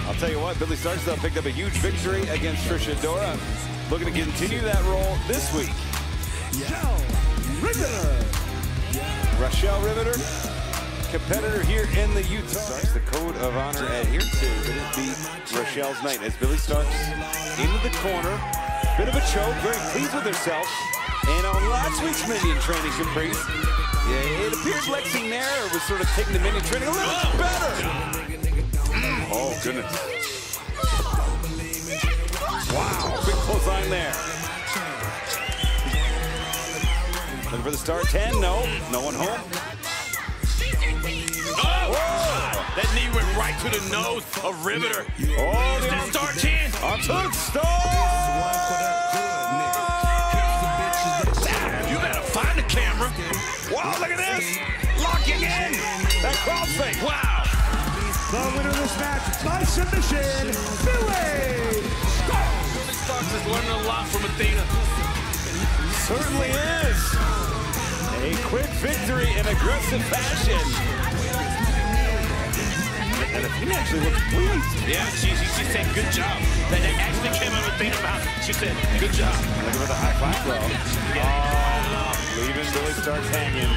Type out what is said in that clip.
I'll tell you what, Billie Starkz though picked up a huge victory against Riveter. Looking to continue that role this week. Riveter. Rachelle Riveter, competitor here in the Utah. Starkz, the code of honor adhered to, but it beat Rachelle's night as Billie Starkz into the corner. Bit of a choke, very pleased with herself. And on last week's minion training, Caprice, it appeared Lexi Nair was sort of taking the minion training a little bit better. Oh, goodness. Wow, big clothesline there. Looking for the star 10, no one home. Oh, that knee went right to the nose of Riveter. Oh, the star 10. On to Starkz. You better find the camera. Wow, look at this. Locking in. That crossface. Wow. The winner of this match by submission, Billie. Billie Starkz is learning a lot from Athena. Certainly is. A quick victory in aggressive fashion. And Athena actually looks pleased. Yeah, she said good job. That actually came out of Athena's mouth. She said good job. Looking for the high five though. Oh, leaving Billie Starkz hanging.